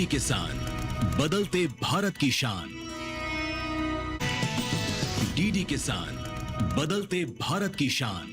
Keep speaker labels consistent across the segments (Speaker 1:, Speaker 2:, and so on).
Speaker 1: DD किसान, बदलते भारत की शान। डीडी किसान, बदलते भारत की शान।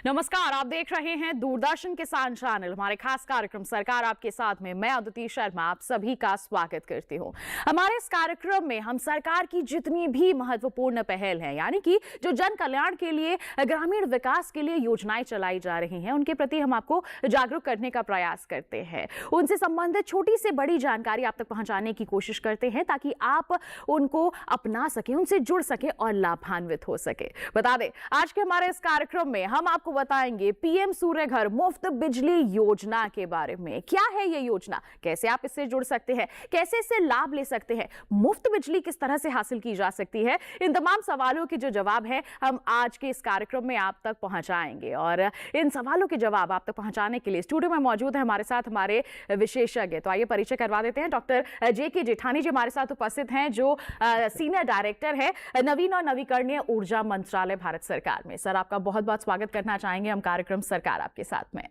Speaker 2: नमस्कार, आप देख रहे हैं दूरदर्शन किसान चैनल। हमारे खास कार्यक्रम सरकार आपके साथ में मैं अदिति शर्मा आप सभी का स्वागत करती हूं। हमारे इस कार्यक्रम में हम सरकार की जितनी भी महत्वपूर्ण पहल हैं, यानी कि जो जन कल्याण के लिए, ग्रामीण विकास के लिए योजनाएं चलाई जा रही हैं, उनके प्रति हम आपको जागरूक करने का प्रयास करते हैं। उनसे संबंधित छोटी से बड़ी जानकारी आप तक पहुंचाने की कोशिश करते हैं ताकि आप उनको अपना सके, उनसे जुड़ सके और लाभान्वित हो सके। बता दें, आज के हमारे इस कार्यक्रम में हम आपको बताएंगे पीएम सूर्य घर मुफ्त बिजली योजना के बारे में। क्या है ये योजना, कैसे आप इससे जुड़ सकते हैं, कैसे इससे लाभ ले सकते हैं, मुफ्त बिजली किस तरह से हासिल की जा सकती है, इन तमाम सवालों के जो जवाब है हम आज के इस कार्यक्रम में आप तक पहुंचाएंगे। और इन सवालों के जवाब आप तक पहुंचाने के लिए स्टूडियो में मौजूद है हमारे साथ हमारे विशेषज्ञ। तो आइए परिचय करवा देते हैं। Doctor JK. जेठानी जी हमारे साथ उपस्थित हैं, जो सीनियर डायरेक्टर है नवीन और नवीकरणीय ऊर्जा मंत्रालय भारत सरकार में। सर, आपका बहुत बहुत स्वागत करना चाहेंगे हम कार्यक्रम सरकार आपके साथ में।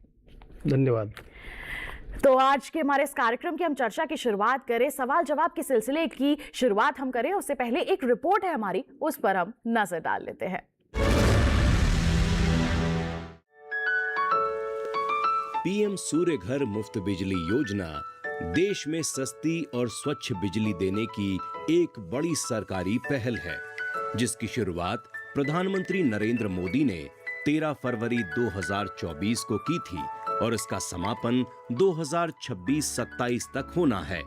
Speaker 3: धन्यवाद।
Speaker 2: तो आज के हमारे इस कार्यक्रम की हम चर्चा की शुरुआत करें, सवाल जवाब के सिलसिले की शुरुआत हम करें उससे पहले एक रिपोर्ट है हमारी, उस पर हम नजर डाल लेते हैं।
Speaker 4: पीएम सूर्य घर मुफ्त बिजली योजना देश में सस्ती और स्वच्छ बिजली देने की एक बड़ी सरकारी पहल है, जिसकी शुरुआत प्रधानमंत्री नरेंद्र मोदी ने 13 फरवरी 2024 को की थी और इसका समापन 2026-27 तक होना है।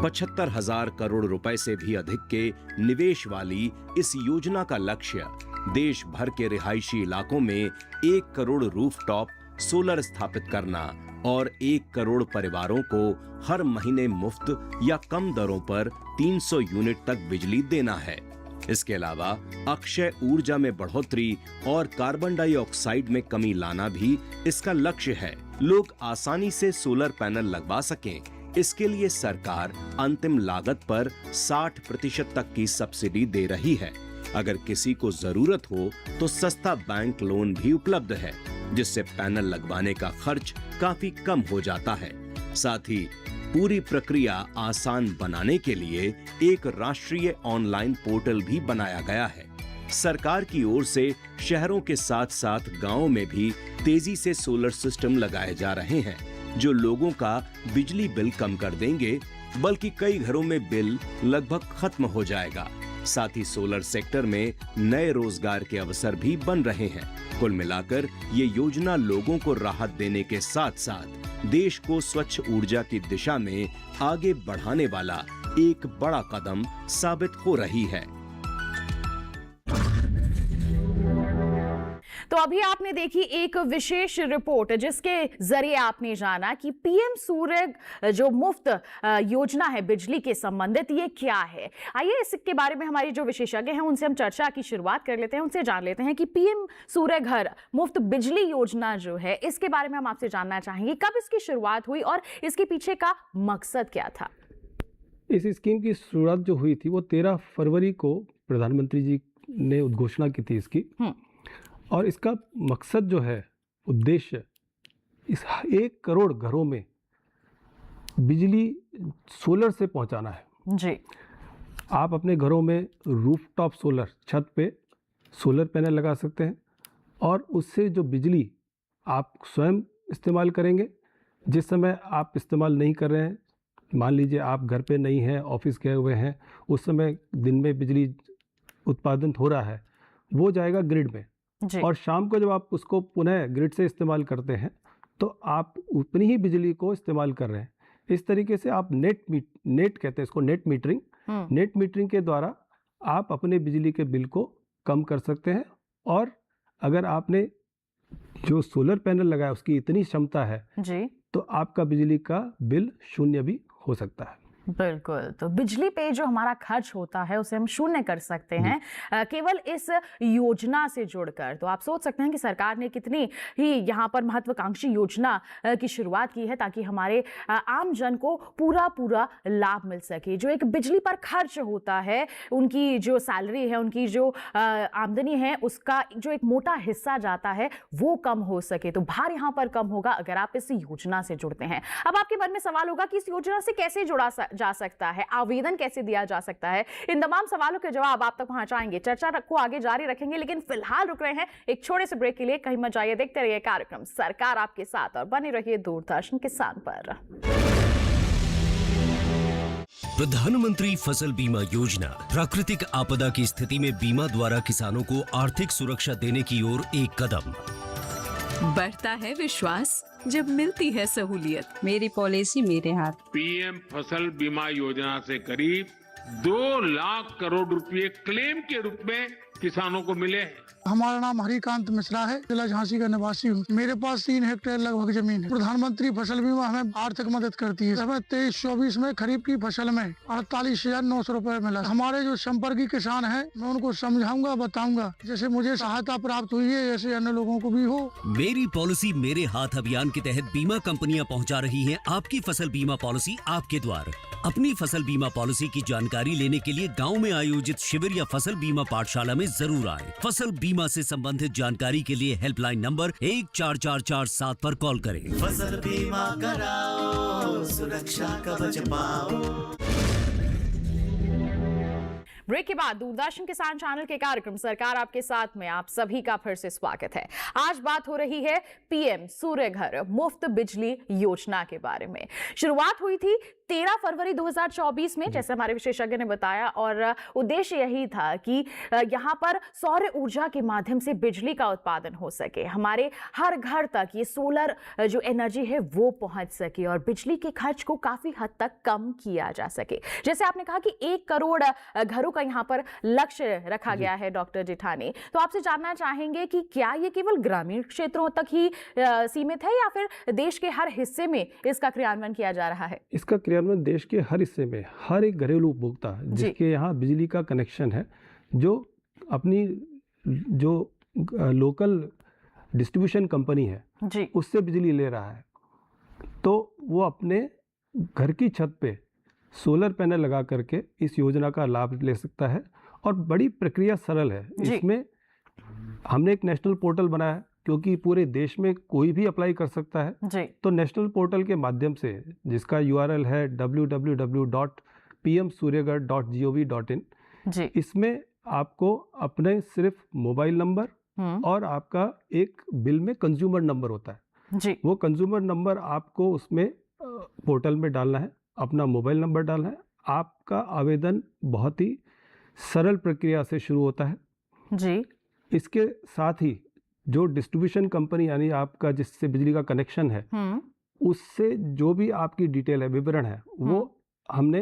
Speaker 4: 75,000 करोड़ रुपए से भी अधिक के निवेश वाली इस योजना का लक्ष्य देश भर के रिहायशी इलाकों में 1 करोड़ रूफटॉप सोलर स्थापित करना और 1 करोड़ परिवारों को हर महीने मुफ्त या कम दरों पर 300 यूनिट तक बिजली देना है। इसके अलावा अक्षय ऊर्जा में बढ़ोतरी और कार्बन डाइऑक्साइड में कमी लाना भी इसका लक्ष्य है। लोग आसानी से सोलर पैनल लगवा सकें, इसके लिए सरकार अंतिम लागत पर 60% तक की सब्सिडी दे रही है। अगर किसी को जरूरत हो तो सस्ता बैंक लोन भी उपलब्ध है, जिससे पैनल लगवाने का खर्च काफी कम हो जाता है। साथ ही पूरी प्रक्रिया आसान बनाने के लिए एक राष्ट्रीय ऑनलाइन पोर्टल भी बनाया गया है। सरकार की ओर से शहरों के साथ साथ गांवों में भी तेजी से सोलर सिस्टम लगाए जा रहे हैं, जो लोगों का बिजली बिल कम कर देंगे, बल्कि कई घरों में बिल लगभग खत्म हो जाएगा। साथ ही सोलर सेक्टर में नए रोजगार के अवसर भी बन रहे हैं। कुल मिलाकर ये योजना लोगों को राहत देने के साथ साथ देश को स्वच्छ ऊर्जा की दिशा में आगे बढ़ाने वाला एक बड़ा कदम साबित हो रही है।
Speaker 2: तो अभी आपने देखी एक विशेष रिपोर्ट, जिसके जरिए आपने जाना कि पीएम सूर्य जो मुफ्त योजना है बिजली के संबंधित, ये क्या है। आइए इसके बारे में हमारे जो विशेषज्ञ हैं उनसे हम चर्चा की शुरुआत कर लेते हैं, उनसे जान लेते हैं कि पीएम सूर्य घर मुफ्त बिजली योजना जो है, इसके बारे में हम आपसे जानना चाहेंगे। कब इसकी शुरुआत हुई और इसके पीछे का मकसद क्या था।
Speaker 3: इस स्कीम की शुरुआत जो हुई थी वो 13 फरवरी को प्रधानमंत्री जी ने उद्घोषणा की थी इसकी। और इसका मकसद जो है, उद्देश्य, इस 1 करोड़ घरों में बिजली सोलर से पहुंचाना है
Speaker 2: जी।
Speaker 3: आप अपने घरों में रूफटॉप सोलर, छत पे सोलर पैनल लगा सकते हैं और उससे जो बिजली आप स्वयं इस्तेमाल करेंगे, जिस समय आप इस्तेमाल नहीं कर रहे हैं, मान लीजिए आप घर पे नहीं हैं, ऑफिस गए हुए हैं, उस समय दिन में बिजली उत्पादन हो रहा है, वो जाएगा ग्रिड में और शाम को जब आप उसको पुनः ग्रिड से इस्तेमाल करते हैं तो आप उतनी ही बिजली को इस्तेमाल कर रहे हैं। इस तरीके से आप नेट कहते हैं इसको, नेट मीटरिंग के द्वारा आप अपने बिजली के बिल को कम कर सकते हैं। और अगर आपने जो सोलर पैनल लगाया उसकी इतनी क्षमता है जी, तो आपका बिजली का बिल शून्य भी हो सकता है।
Speaker 2: बिल्कुल। तो बिजली पे जो हमारा खर्च होता है उसे हम शून्य कर सकते हैं केवल इस योजना से जुड़कर। तो आप सोच सकते हैं कि सरकार ने कितनी ही यहाँ पर महत्वाकांक्षी योजना की शुरुआत की है ताकि हमारे आम जन को पूरा लाभ मिल सके। जो एक बिजली पर खर्च होता है, उनकी जो सैलरी है, उनकी जो आमदनी है, उसका जो एक मोटा हिस्सा जाता है वो कम हो सके। तो भार यहाँ पर कम होगा अगर आप इस योजना से जुड़ते हैं। अब आपके मन में सवाल होगा कि इस योजना से कैसे जुड़ा जा सकता है, आवेदन कैसे दिया जा सकता है। इन तमाम सवालों के जवाब आप तक पहुंचाएंगे। चर्चा को आगे जारी रखेंगे, लेकिन फिलहाल रुक रहे हैं एक छोटे से ब्रेक के लिए। कहीं मत जाइए, देखते रहिए कार्यक्रम सरकार आपके साथ और बने रहिए दूरदर्शन किसान पर।
Speaker 1: प्रधानमंत्री फसल बीमा योजना प्राकृतिक आपदा की स्थिति में बीमा द्वारा किसानों को आर्थिक सुरक्षा देने की ओर एक कदम।
Speaker 5: बढ़ता है विश्वास जब मिलती है सहूलियत।
Speaker 6: मेरी पॉलिसी मेरे हाथ।
Speaker 7: पीएम फसल बीमा योजना से करीब 2 लाख करोड़ रुपए क्लेम के रूप में किसानों को मिले हैं।
Speaker 8: हमारा नाम हरिकांत मिश्रा है, जिला झांसी का निवासी हूँ। मेरे पास 3 हेक्टेयर लगभग जमीन है। प्रधानमंत्री फसल बीमा हमें आर्थिक मदद करती है। हमें 23-24 में खरीफ की फसल में 48,900 रुपए मिला। हमारे जो संपर्की किसान हैं, मैं उनको समझाऊंगा, बताऊंगा, जैसे मुझे सहायता प्राप्त हुई है ऐसे अन्य लोगों को भी हो।
Speaker 1: मेरी पॉलिसी मेरे हाथ अभियान के तहत बीमा कंपनियां पहुंचा रही हैं आपकी फसल बीमा पॉलिसी आपके द्वार। अपनी फसल बीमा पॉलिसी की जानकारी लेने के लिए गाँव में आयोजित शिविर या फसल बीमा पाठशाला में जरूर आए। फसल बीमा से संबंधित जानकारी के लिए हेल्पलाइन नंबर 14447 पर कॉल करें।
Speaker 9: फसल बीमा कराओ, सुरक्षा कवच पाओ।
Speaker 2: ब्रेक के बाद दूरदर्शन किसान चैनल के कार्यक्रम सरकार आपके साथ में आप सभी का फिर से स्वागत है। आज बात हो रही है पीएम सूर्य घर मुफ्त बिजली योजना के बारे में। शुरुआत हुई थी 13 फरवरी 2024 में, जैसे हमारे विशेषज्ञ ने बताया, और उद्देश्य यही था कि यहाँ पर सौर ऊर्जा के माध्यम से बिजली का उत्पादन हो सके, हमारे हर घर तक ये सोलर जो एनर्जी है वो पहुंच सके और बिजली के खर्च को काफी हद तक कम किया जा सके। जैसे आपने कहा कि 1 करोड़ घरों का यहाँ पर लक्ष्य रखा गया है डॉक्टर जेठानी, तो आपसे जानना चाहेंगे कि क्या ये केवल ग्रामीण क्षेत्रों तक ही सीमित है या फिर देश के हर हिस्से में इसका क्रियान्वयन किया जा रहा है?
Speaker 3: इसका क्रियान्वयन देश के हर हिस्से में, हर एक घरेलू उपभोक्ता जिसके यहाँ बिजली का कनेक्शन है, जो अपनी जो लोकल डिस्ट्रीब्यूशन कंपनी है
Speaker 2: जी,
Speaker 3: उससे बिजली ले रहा है, तो वो अपने घर की छत पे सोलर पैनल लगा करके इस योजना का लाभ ले सकता है। और बड़ी प्रक्रिया सरल है। इसमें हमने एक नेशनल पोर्टल बनाया है, क्योंकि पूरे देश में कोई भी अप्लाई कर सकता है
Speaker 2: जी।
Speaker 3: तो नेशनल पोर्टल के माध्यम से, जिसका URL है www.pmsuryaghar.gov.in
Speaker 2: जी,
Speaker 3: इसमें आपको अपने सिर्फ मोबाइल नंबर और आपका एक बिल में कंज्यूमर नंबर होता है
Speaker 2: जी,
Speaker 3: वो कंज्यूमर नंबर आपको उसमें पोर्टल में डालना है, अपना मोबाइल नंबर डालना है। आपका आवेदन बहुत ही सरल प्रक्रिया से शुरू होता है
Speaker 2: जी।
Speaker 3: इसके साथ ही जो डिस्ट्रीब्यूशन कंपनी यानी आपका जिससे बिजली का कनेक्शन है, उससे जो भी आपकी डिटेल है, विवरण है, वो हमने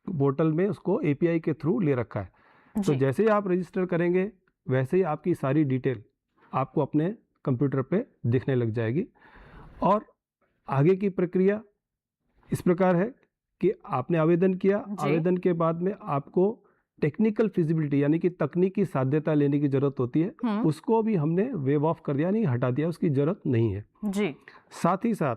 Speaker 3: पोर्टल में उसको API के थ्रू ले रखा है। तो जैसे ही आप रजिस्टर करेंगे वैसे ही आपकी सारी डिटेल आपको अपने कंप्यूटर पे दिखने लग जाएगी। और आगे की प्रक्रिया इस प्रकार है कि आपने आवेदन किया, आवेदन के बाद में आपको टेक्निकल फिजिबिलिटी यानी कि तकनीकी साध्यता लेने की जरूरत होती है, उसको भी हमने वेव ऑफ कर दिया, यानी हटा दिया, उसकी जरूरत नहीं है जी। साथ ही साथ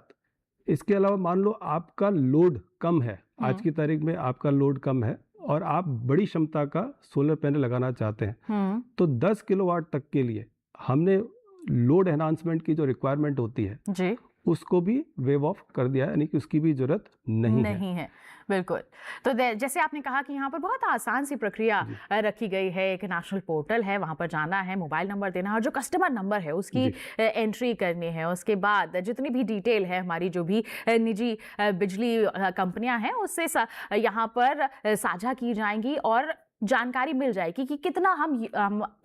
Speaker 3: इसके अलावा मान लो आपका लोड कम है, आज की तारीख में आपका लोड कम है और आप बड़ी क्षमता का सोलर पैनल लगाना चाहते हैं, तो 10 किलोवाट तक के लिए हमने लोड एनहांसमेंट की जो रिक्वायरमेंट होती है जी, उसको भी वेव ऑफ कर दिया है, यानी कि उसकी भी जरूरत नहीं है।
Speaker 2: बिल्कुल। तो जैसे आपने कहा कि यहाँ पर बहुत आसान सी प्रक्रिया रखी गई है। एक नेशनल पोर्टल है, वहाँ पर जाना है, मोबाइल नंबर देना है और जो कस्टमर नंबर है उसकी एंट्री करनी है। उसके बाद जितनी भी डिटेल है हमारी जो भी निजी बिजली कंपनियां हैं उससे यहाँ पर साझा की जाएंगी और जानकारी मिल जाएगी कि कितना हम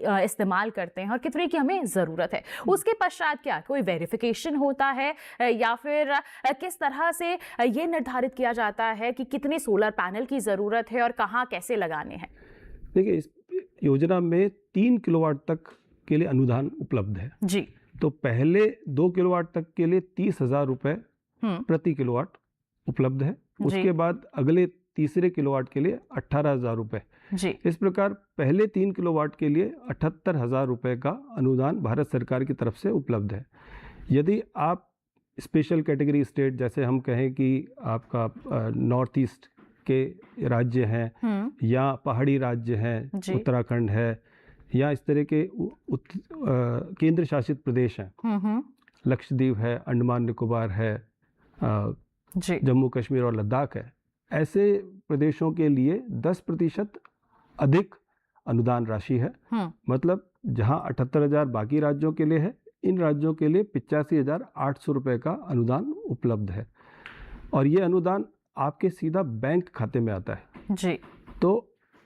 Speaker 2: इस्तेमाल करते हैं और कितने की हमें ज़रूरत है। उसके पश्चात क्या कोई वेरिफिकेशन होता है या फिर किस तरह से ये निर्धारित किया जाता है कि कितने सोलर पैनल की ज़रूरत है और कहाँ कैसे लगाने हैं?
Speaker 3: देखिए, इस योजना में 3 किलोवाट तक के लिए अनुदान उपलब्ध है जी। तो पहले 2 किलोवाट तक के लिए 30,000 रुपये प्रति किलोवाट उपलब्ध है। उसके बाद अगले तीसरे किलोवाट के लिए 18,000 रुपये।
Speaker 2: जी।
Speaker 3: इस प्रकार पहले 3 किलोवाट के लिए 78,000 रुपये का अनुदान भारत सरकार की तरफ से उपलब्ध है। यदि आप स्पेशल कैटेगरी स्टेट, जैसे हम कहें कि आपका नॉर्थ ईस्ट के राज्य हैं या पहाड़ी राज्य हैं, उत्तराखंड है, या इस तरह के केंद्र शासित प्रदेश हैं, लक्षद्वीप है, अंडमान निकोबार है, जम्मू कश्मीर और लद्दाख है, ऐसे प्रदेशों के लिए 10% अधिक अनुदान राशि है। मतलब जहां 78,000 बाकी राज्यों के लिए है, इन राज्यों के लिए 85,800 रुपये का अनुदान उपलब्ध है। और ये अनुदान आपके सीधा बैंक खाते में आता है।
Speaker 2: जी।
Speaker 3: तो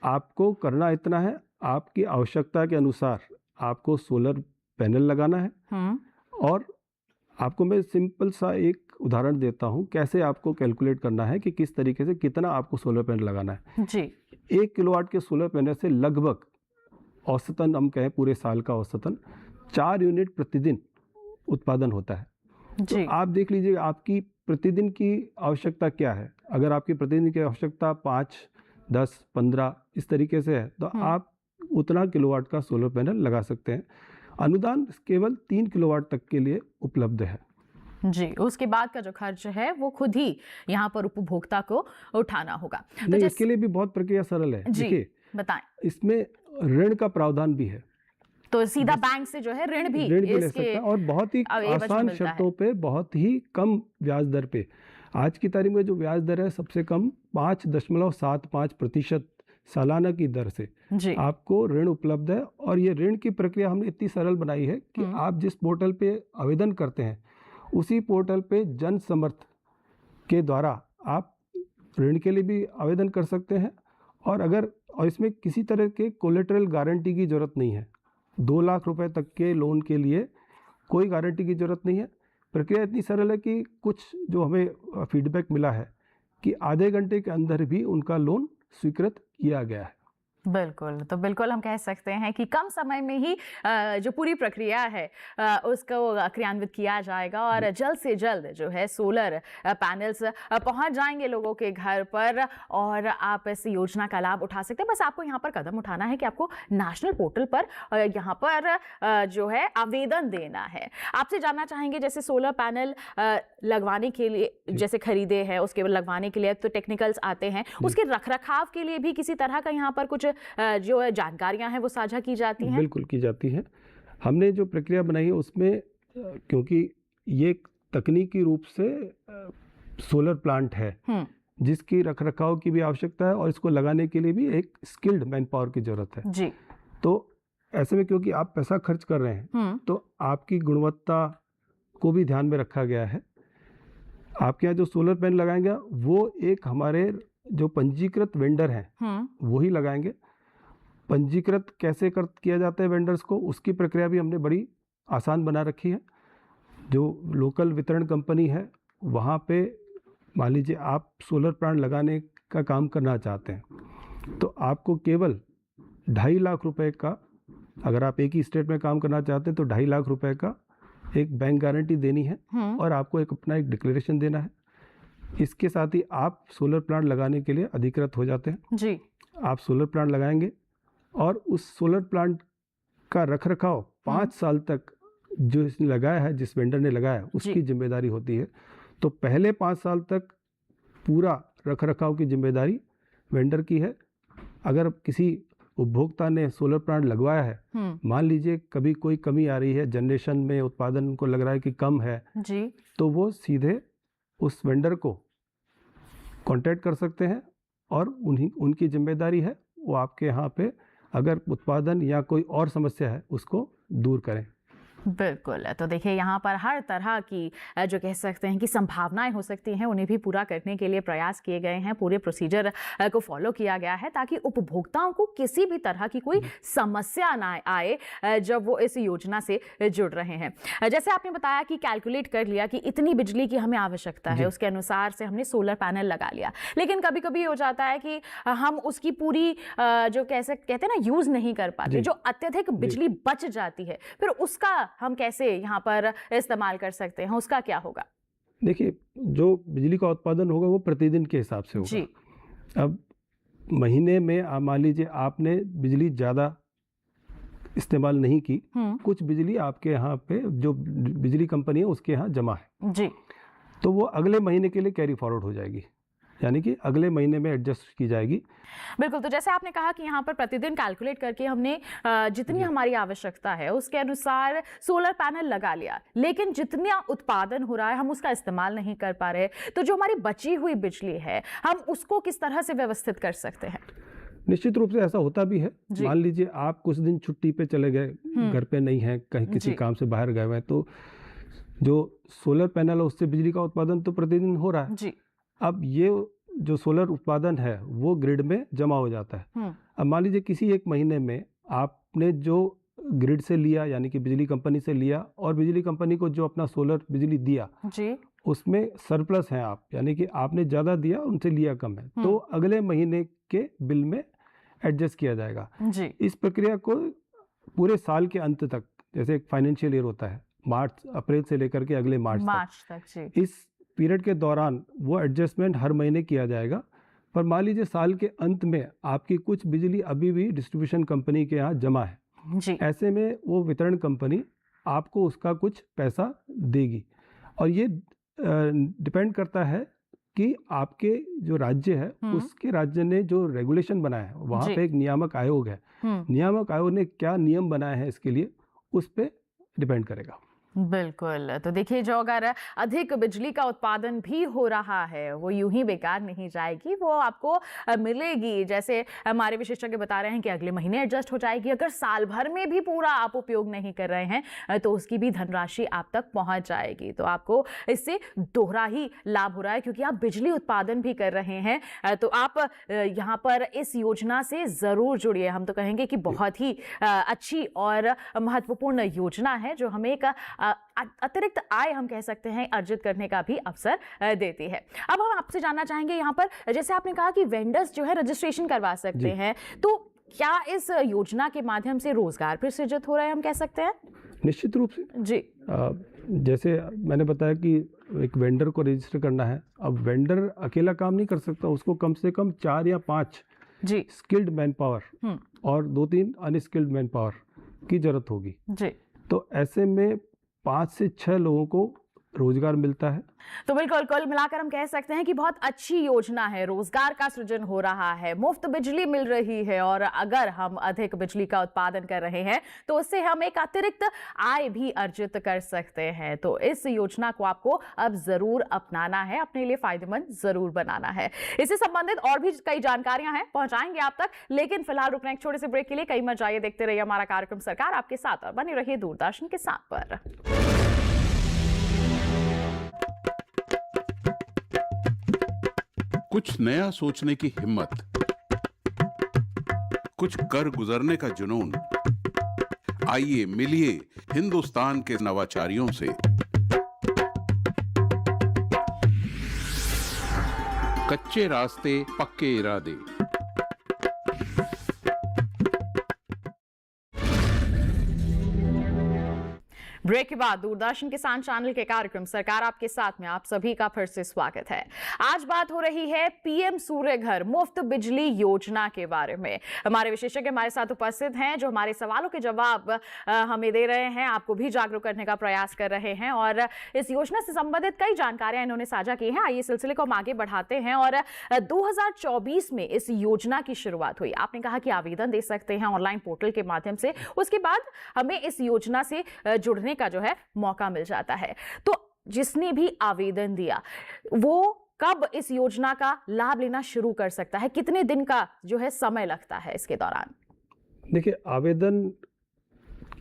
Speaker 3: आपको करना इतना है, आपकी आवश्यकता के अनुसार आपको सोलर पैनल लगाना है। और आपको मैं सिंपल सा एक उदाहरण देता हूँ कैसे आपको कैलकुलेट करना है कि किस तरीके से कितना आपको सोलर पैनल लगाना है।
Speaker 2: जी।
Speaker 3: 1 किलोवाट के सोलर पैनल से लगभग औसतन, हम कहें पूरे साल का औसतन 4 यूनिट प्रतिदिन उत्पादन होता है।
Speaker 2: जी।
Speaker 3: तो आप देख लीजिए आपकी प्रतिदिन की आवश्यकता क्या है। अगर आपकी प्रतिदिन की आवश्यकता 5, 10, 15 इस तरीके से है, तो आप उतना किलोवाट का सोलर पैनल लगा सकते हैं। अनुदान केवल 3 किलोवाट तक के लिए उपलब्ध है।
Speaker 2: जी। उसके बाद का जो खर्च है वो खुद ही यहाँ पर उपभोक्ता को उठाना होगा।
Speaker 3: नहीं, इसके लिए भी बहुत प्रक्रिया सरल है।
Speaker 2: जी, बताएं।
Speaker 3: इसमें ऋण का प्रावधान भी है,
Speaker 2: तो सीधा बैंक से जो है ऋण भी
Speaker 3: ले सकते हैं, और बहुत ही आसान शर्तों पे, बहुत ही कम ब्याज दर पे। आज की तारीख में जो ब्याज दर है सबसे कम 5.75% सालाना की दर से आपको ऋण उपलब्ध है। और ये ऋण की प्रक्रिया हमने इतनी सरल बनाई है कि आप जिस पोर्टल पे आवेदन करते हैं उसी पोर्टल पे जन समर्थ के द्वारा आप ऋण के लिए भी आवेदन कर सकते हैं। और इसमें किसी तरह के कोलेटरल गारंटी की ज़रूरत नहीं है। 2 लाख रुपए तक के लोन के लिए कोई गारंटी की ज़रूरत नहीं है। प्रक्रिया इतनी सरल है कि कुछ जो हमें फीडबैक मिला है कि आधे घंटे के अंदर भी उनका लोन स्वीकृत किया गया है।
Speaker 2: बिल्कुल। तो बिल्कुल हम कह सकते हैं कि कम समय में ही जो पूरी प्रक्रिया है उसको क्रियान्वित किया जाएगा और जल्द से जल्द जो है सोलर पैनल्स पहुंच जाएंगे लोगों के घर पर और आप इस योजना का लाभ उठा सकते हैं। बस आपको यहाँ पर कदम उठाना है कि आपको नेशनल पोर्टल पर यहाँ पर जो है आवेदन देना है। आपसे जानना चाहेंगे, जैसे सोलर पैनल लगवाने के लिए जैसे खरीदे हैं, उसके लगवाने के लिए तो टेक्निकल्स आते हैं, उसके रखरखाव के लिए भी किसी तरह का यहाँ पर कुछ जो जानकारियां हैं वो साझा की जाती हैं?
Speaker 3: बिल्कुल की जाती हैं। हमने जो प्रक्रिया बनाई है उसमें, क्योंकि ये तकनीकी रूप से सोलर प्लांट है जिसकी रखरखाव की भी आवश्यकता है और इसको लगाने के लिए भी एक स्किल्ड मैन पावर की जरूरत है।
Speaker 2: जी।
Speaker 3: तो ऐसे में क्योंकि आप पैसा खर्च कर रहे हैं तो आपकी गुणवत्ता को भी ध्यान में रखा गया है। आपके यहाँ जो सोलर पैनल लगाएंगे वो एक हमारे जो पंजीकृत वेंडर हैं वही लगाएंगे। पंजीकृत कैसे किया जाता है वेंडर्स को, उसकी प्रक्रिया भी हमने बड़ी आसान बना रखी है। जो लोकल वितरण कंपनी है वहाँ पे मान लीजिए आप सोलर प्लांट लगाने का काम करना चाहते हैं तो आपको केवल 2.5 लाख रुपए का, अगर आप एक ही स्टेट में काम करना चाहते हैं तो 2.5 लाख रुपए का एक बैंक गारंटी देनी है और आपको अपना एक डिक्लेरेशन देना है। इसके साथ ही आप सोलर प्लांट लगाने के लिए अधिकृत हो जाते हैं।
Speaker 2: जी।
Speaker 3: आप सोलर प्लांट लगाएंगे और उस सोलर प्लांट का रखरखाव 5 साल तक जो इसने लगाया है, जिस वेंडर ने लगाया है, उसकी जिम्मेदारी होती है। तो पहले 5 साल तक पूरा रखरखाव की जिम्मेदारी वेंडर की है। अगर किसी उपभोक्ता ने सोलर प्लांट लगवाया है, मान लीजिए कभी कोई कमी आ रही है जनरेशन में, उत्पादन को लग रहा है कि कम है जी, तो वो सीधे उस वेंडर को कांटेक्ट कर सकते हैं और उनकी जिम्मेदारी है वो आपके यहाँ पे अगर उत्पादन या कोई और समस्या है उसको दूर करें।
Speaker 2: बिल्कुल। तो देखिए यहाँ पर हर तरह की जो कह सकते हैं कि संभावनाएं हो सकती हैं, उन्हें भी पूरा करने के लिए प्रयास किए गए हैं। पूरे प्रोसीजर को फॉलो किया गया है ताकि उपभोक्ताओं को किसी भी तरह की कोई समस्या ना आए जब वो इस योजना से जुड़ रहे हैं। जैसे आपने बताया कि कैलकुलेट कर लिया कि इतनी बिजली की हमें आवश्यकता है, उसके अनुसार से हमने सोलर पैनल लगा लिया, लेकिन कभी कभी हो जाता है कि हम उसकी पूरी जो कहते हैं ना यूज नहीं कर पाते, जो अत्यधिक बिजली बच जाती है, फिर उसका हम कैसे यहाँ पर इस्तेमाल कर सकते हैं, उसका क्या होगा?
Speaker 3: देखिए जो बिजली का उत्पादन होगा वो प्रतिदिन के हिसाब से होगा। अब महीने में आप मान लीजिए आपने बिजली ज़्यादा इस्तेमाल नहीं की, कुछ बिजली आपके यहाँ पे जो बिजली कंपनी है उसके यहाँ जमा है
Speaker 2: जी,
Speaker 3: तो वो अगले महीने के लिए कैरी फॉरवर्ड हो जाएगी, यानी कि अगले महीने में एडजस्ट की जाएगी।
Speaker 2: बिल्कुल। तो जैसे आपने कहा कि यहाँ पर प्रतिदिन कैलकुलेट करके हमने जितनी हमारी आवश्यकता है उसके अनुसार सोलर पैनल लगा लिया, लेकिन जितना उत्पादन हो रहा है हम उसका इस्तेमाल नहीं कर पा रहे, तो जो हमारी बची हुई बिजली है हम उसको किस तरह से व्यवस्थित कर सकते हैं?
Speaker 3: निश्चित रूप से ऐसा होता भी है। मान लीजिए आप कुछ दिन छुट्टी पे चले गए, घर पे नहीं है, कहीं किसी काम से बाहर गए हुए हैं, तो जो सोलर पैनल है उससे बिजली का उत्पादन तो प्रतिदिन हो रहा है
Speaker 2: जी।
Speaker 3: अब ये जो सोलर उत्पादन है वो ग्रिड में जमा हो जाता है। अब मान लीजिए किसी एक महीने में आपने जो ग्रिड से लिया यानी कि बिजली कंपनी से लिया और बिजली कंपनी को जो अपना सोलर बिजली दिया
Speaker 2: जी,
Speaker 3: उसमें सरप्लस हैं आप, यानी कि आपने ज़्यादा दिया उनसे लिया कम है, तो अगले महीने के बिल में एडजस्ट किया जाएगा
Speaker 2: जी।
Speaker 3: इस प्रक्रिया को पूरे साल के अंत तक, जैसे एक फाइनेंशियल ईयर होता है मार्च अप्रैल से लेकर के अगले मार्च तक
Speaker 2: जी।
Speaker 3: इस पीरियड के दौरान वो एडजस्टमेंट हर महीने किया जाएगा। पर मान लीजिए साल के अंत में आपकी कुछ बिजली अभी भी डिस्ट्रीब्यूशन कंपनी के यहाँ जमा है
Speaker 2: जी।
Speaker 3: ऐसे में वो वितरण कंपनी आपको उसका कुछ पैसा देगी और ये डिपेंड करता है कि आपके जो राज्य है उसके राज्य ने जो रेगुलेशन बनाया है वहाँ पे एक नियामक आयोग है, नियामक आयोग ने क्या नियम बनाए हैं इसके लिए उस पे डिपेंड करेगा।
Speaker 2: बिल्कुल। तो देखिए, जो अगर अधिक बिजली का उत्पादन भी हो रहा है वो यूं ही बेकार नहीं जाएगी, वो आपको मिलेगी। जैसे हमारे विशेषज्ञ बता रहे हैं कि अगले महीने एडजस्ट हो जाएगी। अगर साल भर में भी पूरा आप उपयोग नहीं कर रहे हैं तो उसकी भी धनराशि आप तक पहुंच जाएगी। तो आपको इससे दोहरा ही लाभ हो रहा है, क्योंकि आप बिजली उत्पादन भी कर रहे हैं। तो आप यहाँ पर इस योजना से ज़रूर जुड़िए। हम तो कहेंगे कि बहुत ही अच्छी और महत्वपूर्ण योजना है जो हमें एक अतिरिक्त आय हम कह सकते हैं अर्जित करने का भी अवसर देती है। अब हम आपसे जानना चाहेंगे यहाँ पर, जैसे आपने कहा कि वेंडर्स जो है रजिस्ट्रेशन करवा सकते हैं, तो क्या इस योजना के माध्यम से रोजगार फिर सृजित हो रहा है, हम कह सकते हैं?
Speaker 3: निश्चित रूप से
Speaker 2: जी।
Speaker 3: जैसे मैंने बताया कि एक वेंडर को रजिस्टर करना है। अब वेंडर अकेला काम नहीं कर सकता, उसको कम से कम 4 या 5
Speaker 2: जी
Speaker 3: स्किल्ड मैन पावर और 2-3 अनस्किल्ड मैन पावर की जरूरत होगी
Speaker 2: जी।
Speaker 3: तो ऐसे में 5 से 6 लोगों को रोजगार मिलता है।
Speaker 2: तो बिल्कुल कुल मिलाकर हम कह सकते हैं कि बहुत अच्छी योजना है, रोजगार का सृजन हो रहा है, मुफ्त बिजली मिल रही है, और अगर हम अधिक बिजली का उत्पादन कर रहे हैं तो उससे हम एक अतिरिक्त आय भी अर्जित कर सकते हैं। तो इस योजना को आपको अब जरूर अपनाना है, अपने लिए फायदेमंद जरूर बनाना है। इससे संबंधित और भी कई जानकारियां हैं, पहुंचाएंगे आप तक, लेकिन फिलहाल रुकना एक छोटे से ब्रेक के लिए। कई मत जाइए, देखते रहिए हमारा कार्यक्रम सरकार आपके साथ, और बने रहिए दूरदर्शन के साथ पर।
Speaker 6: कुछ नया सोचने की हिम्मत, कुछ कर गुजरने का जुनून। आइए मिलिए हिंदुस्तान के नवाचारियों से। कच्चे रास्ते, पक्के इरादे।
Speaker 2: ब्रेक के बाद दूरदर्शन किसान चैनल के कार्यक्रम सरकार आपके साथ में आप सभी का फिर से स्वागत है। आज बात हो रही है पीएम सूर्य घर मुफ्त बिजली योजना के बारे में। हमारे विशेषज्ञ हमारे साथ उपस्थित हैं जो हमारे सवालों के जवाब हमें दे रहे हैं, आपको भी जागरूक करने का प्रयास कर रहे हैं, और इस योजना से संबंधित कई जानकारियां इन्होंने साझा की हैं। आइए सिलसिले को हम आगे बढ़ाते हैं। और 2024 में इस योजना की शुरुआत हुई। आपने कहा कि आवेदन दे सकते हैं ऑनलाइन पोर्टल के माध्यम से, उसके बाद हमें इस योजना से जुड़ने का जो है मौका मिल जाता है। तो जिसने भी आवेदन दिया वो कब इस योजना का लाभ लेना शुरू कर सकता है? कितने दिन का जो है समय लगता है इसके दौरान?
Speaker 3: देखिए, आवेदन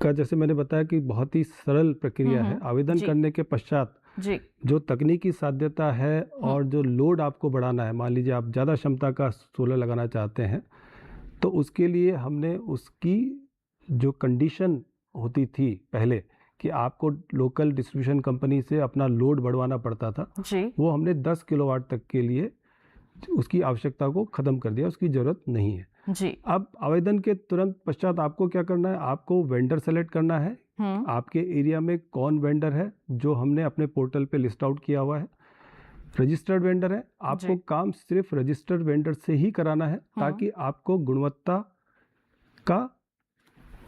Speaker 3: का जैसे मैंने बताया कि बहुत ही सरल प्रक्रिया है। आवेदन करने के पश्चात
Speaker 2: जी
Speaker 3: जो तकनीकी साध्यता है और जो लोड आपको बढ़ाना है, मान लीजिए आप ज़्यादा क्षमता का सोलर लगाना चाहते हैं, तो उसके लिए हमने उसकी जो कंडीशन होती थी पहले कि आपको लोकल डिस्ट्रीब्यूशन कंपनी से अपना लोड बढ़वाना पड़ता था
Speaker 2: जी,
Speaker 3: वो हमने 10 किलोवाट तक के लिए उसकी आवश्यकता को ख़त्म कर दिया, उसकी ज़रूरत नहीं है
Speaker 2: जी।
Speaker 3: अब आवेदन के तुरंत पश्चात आपको क्या करना है, आपको वेंडर सेलेक्ट करना है। आपके एरिया में कौन वेंडर है जो हमने अपने पोर्टल पे लिस्ट आउट किया हुआ है, रजिस्टर्ड वेंडर है, आपको काम सिर्फ रजिस्टर्ड वेंडर से ही कराना है ताकि आपको गुणवत्ता का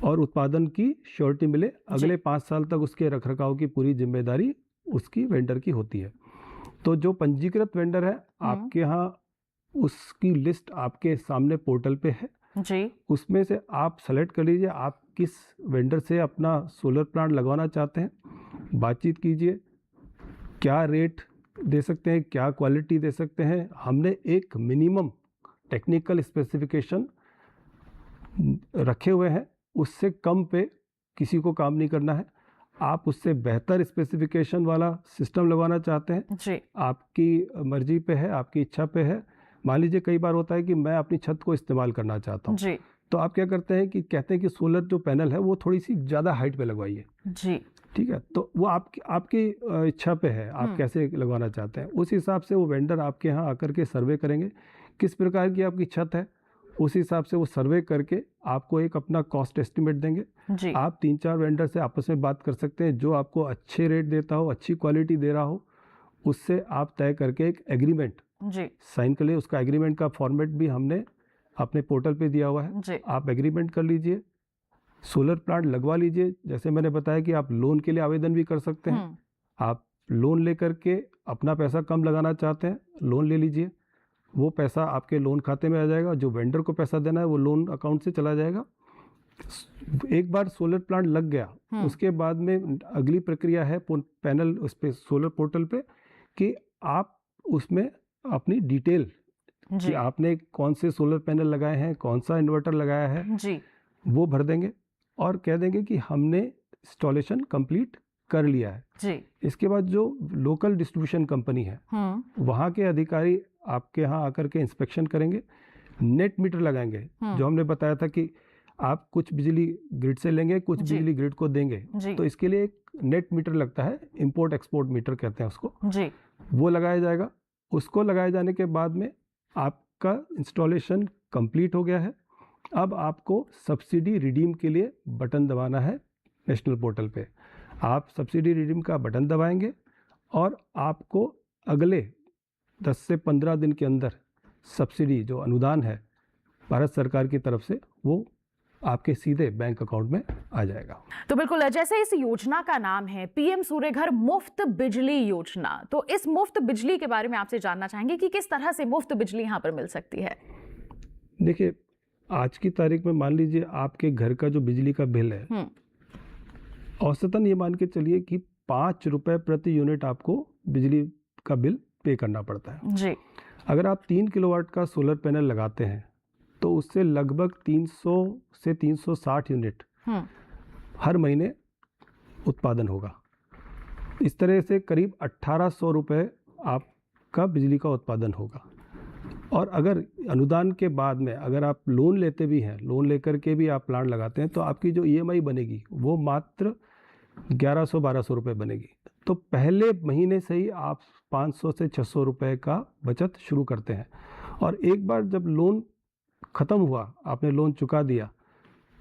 Speaker 3: और उत्पादन की श्योरिटी मिले। अगले 5 साल तक उसके रखरखाव की पूरी जिम्मेदारी उसकी वेंडर की होती है। तो जो पंजीकृत वेंडर है आपके यहाँ, उसकी लिस्ट आपके सामने पोर्टल पे है
Speaker 2: जी।
Speaker 3: उसमें से आप सेलेक्ट कर लीजिए आप किस वेंडर से अपना सोलर प्लांट लगवाना चाहते हैं, बातचीत कीजिए, क्या रेट दे सकते हैं, क्या क्वालिटी दे सकते हैं। हमने एक मिनिमम टेक्निकल स्पेसिफिकेशन रखे हुए हैं, उससे कम पे किसी को काम नहीं करना है। आप उससे बेहतर स्पेसिफिकेशन वाला सिस्टम लगवाना चाहते हैं
Speaker 2: जी।
Speaker 3: आपकी मर्जी पे है, आपकी इच्छा पे है। मान लीजिए कई बार होता है कि मैं अपनी छत को इस्तेमाल करना चाहता हूँ
Speaker 2: जी।
Speaker 3: तो आप क्या करते हैं कि कहते हैं कि सोलर जो पैनल है वो थोड़ी सी ज़्यादा हाइट पे लगवाइए
Speaker 2: जी।
Speaker 3: ठीक है, तो वो आपकी इच्छा पे है, आप कैसे लगवाना चाहते हैं। उस हिसाब से वो वेंडर आपके यहाँ आकर के सर्वे करेंगे किस प्रकार की आपकी छत है, उस हिसाब से वो सर्वे करके आपको एक अपना कॉस्ट एस्टिमेट देंगे
Speaker 2: जी।
Speaker 3: आप 3-4 वेंडर से आपस में बात कर सकते हैं, जो आपको अच्छे रेट देता हो, अच्छी क्वालिटी दे रहा हो, उससे आप तय करके एक एग्रीमेंट
Speaker 2: जी।
Speaker 3: साइन कर लिए। उसका एग्रीमेंट का फॉर्मेट भी हमने अपने पोर्टल पे दिया हुआ है
Speaker 2: जी।
Speaker 3: आप एग्रीमेंट कर लीजिए, सोलर प्लांट लगवा लीजिए। जैसे मैंने बताया कि आप लोन के लिए आवेदन भी कर सकते हैं, आप लोन लेकर के अपना पैसा कम लगाना चाहते हैं, लोन ले लीजिए, वो पैसा आपके लोन खाते में आ जाएगा, जो वेंडर को पैसा देना है वो लोन अकाउंट से चला जाएगा। एक बार सोलर प्लांट लग गया उसके बाद में अगली प्रक्रिया है पैनल उस पे सोलर पोर्टल पे कि आप उसमें अपनी डिटेल कि आपने कौन से सोलर पैनल लगाए हैं, कौन सा इन्वर्टर लगाया है
Speaker 2: जी।
Speaker 3: वो भर देंगे और कह देंगे कि हमने इंस्टॉलेशन कंप्लीट कर लिया है
Speaker 2: जी।
Speaker 3: इसके बाद जो लोकल डिस्ट्रीब्यूशन कंपनी है वहाँ के अधिकारी आपके यहाँ आकर के इंस्पेक्शन करेंगे, नेट मीटर लगाएंगे। जो हमने बताया था कि आप कुछ बिजली ग्रिड से लेंगे, कुछ बिजली ग्रिड को देंगे, तो इसके लिए एक नेट मीटर लगता है, इंपोर्ट एक्सपोर्ट मीटर कहते हैं उसको
Speaker 2: जी।
Speaker 3: वो लगाया जाएगा। उसको लगाए जाने के बाद में आपका इंस्टॉलेशन कंप्लीट हो गया है। अब आपको सब्सिडी रिडीम के लिए बटन दबाना है नेशनल पोर्टल पे। आप सब्सिडी रिडीम का बटन दबाएंगे और आपको अगले 10 से 15 दिन के अंदर सब्सिडी जो अनुदान है भारत सरकार की तरफ से वो आपके सीधे बैंक अकाउंट में आ जाएगा।
Speaker 2: तो बिल्कुल, जैसे इस योजना का नाम है पीएम सूर्य घर मुफ्त बिजली योजना, तो इस मुफ्त बिजली के बारे में आपसे जानना चाहेंगे कि किस तरह से मुफ्त बिजली यहाँ पर मिल सकती है।
Speaker 3: देखिए, आज की तारीख में मान लीजिए आपके घर का जो बिजली का बिल है औसतन ये मान के चलिए कि 5 रुपए प्रति यूनिट आपको बिजली का बिल पे करना पड़ता है
Speaker 2: जी।
Speaker 3: अगर आप 3 किलोवाट का सोलर पैनल लगाते हैं तो उससे लगभग 300 से 360 यूनिट हर महीने उत्पादन होगा। इस तरह से करीब 1800 रुपये आपका बिजली का उत्पादन होगा। और अगर अनुदान के बाद में अगर आप लोन लेते भी हैं, लोन लेकर के भी आप प्लांट लगाते हैं, तो आपकी जो ईएमआई बनेगी वो मात्र 1100-1200 रुपये बनेगी। तो पहले महीने से ही आप 500 से 600 रुपये का बचत शुरू करते हैं। और एक बार जब लोन ख़त्म हुआ, आपने लोन चुका दिया,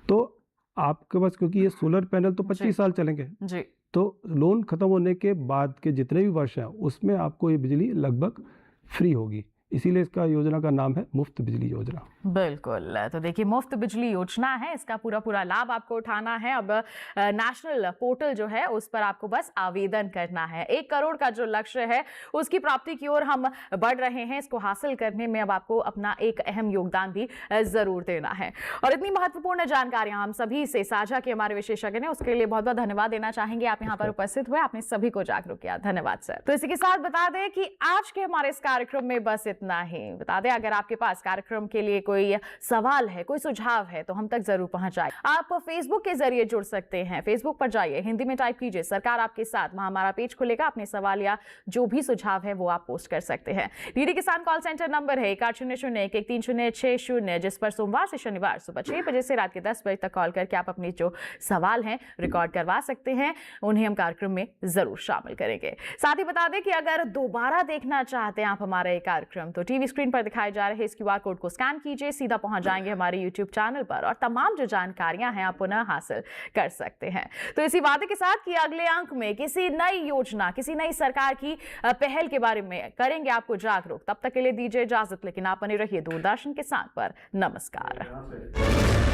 Speaker 3: तो आपके पास, क्योंकि ये सोलर पैनल तो 25 साल चलेंगे
Speaker 2: जी,
Speaker 3: तो लोन ख़त्म होने के बाद के जितने भी वर्ष हैं उसमें आपको ये बिजली लगभग फ्री होगी। इसीलिए इसका योजना का नाम है मुफ्त बिजली योजना।
Speaker 2: बिल्कुल, तो देखिए मुफ्त बिजली योजना है, इसका पूरा लाभ आपको उठाना है। अब नेशनल पोर्टल जो है उस पर आपको बस आवेदन करना है। 1 करोड़ का जो लक्ष्य है उसकी प्राप्ति की ओर हम बढ़ रहे हैं। इसको हासिल करने में अब आपको अपना एक अहम योगदान भी जरूर देना है। और इतनी महत्वपूर्ण जानकारियां हम सभी से साझा की हमारे विशेषज्ञ ने, उसके लिए बहुत बहुत धन्यवाद देना चाहेंगे। आप यहाँ पर उपस्थित हुए, आपने सभी को जागरूक किया, धन्यवाद सर। तो इसी के साथ बता दें कि आज के हमारे इस कार्यक्रम में बस इतना ही। बता दें, अगर आपके पास कार्यक्रम के लिए कोई सवाल है, कोई सुझाव है तो हम तक जरूर पहुंचाएं। आप फेसबुक के जरिए जुड़ सकते हैं। फेसबुक पर जाइए, हिंदी में टाइप कीजिए सरकार आपके साथ, वहां हमारा पेज खुलेगा। अपने सवाल या जो भी सुझाव है वो आप पोस्ट कर सकते हैं। डीडी किसान कॉल सेंटर नंबर है 1800-113-060, जिस पर सोमवार से शनिवार सुबह 6 बजे से रात के 10 बजे तक कॉल करके आप अपने जो सवाल हैं रिकॉर्ड करवा सकते हैं, उन्हें हम कार्यक्रम में जरूर शामिल करेंगे। साथ ही बता दें कि अगर दोबारा देखना चाहते हैं आप हमारा ये कार्यक्रम, तो टीवी स्क्रीन पर दिखाए जा रहे इस QR कोड को स्कैन कीजिए, सीधा पहुंच जाएंगे हमारे YouTube चैनल पर और तमाम जो जानकारियां हैं आप पुनः हासिल कर सकते हैं। तो इसी वादे के साथ कि अगले अंक में किसी नई योजना, किसी नई सरकार की पहल के बारे में करेंगे आपको जागरूक। तब तक के लिए दीजिए इजाजत, लेकिन आप बने रहिए दूरदर्शन के साथ पर। नमस्कार।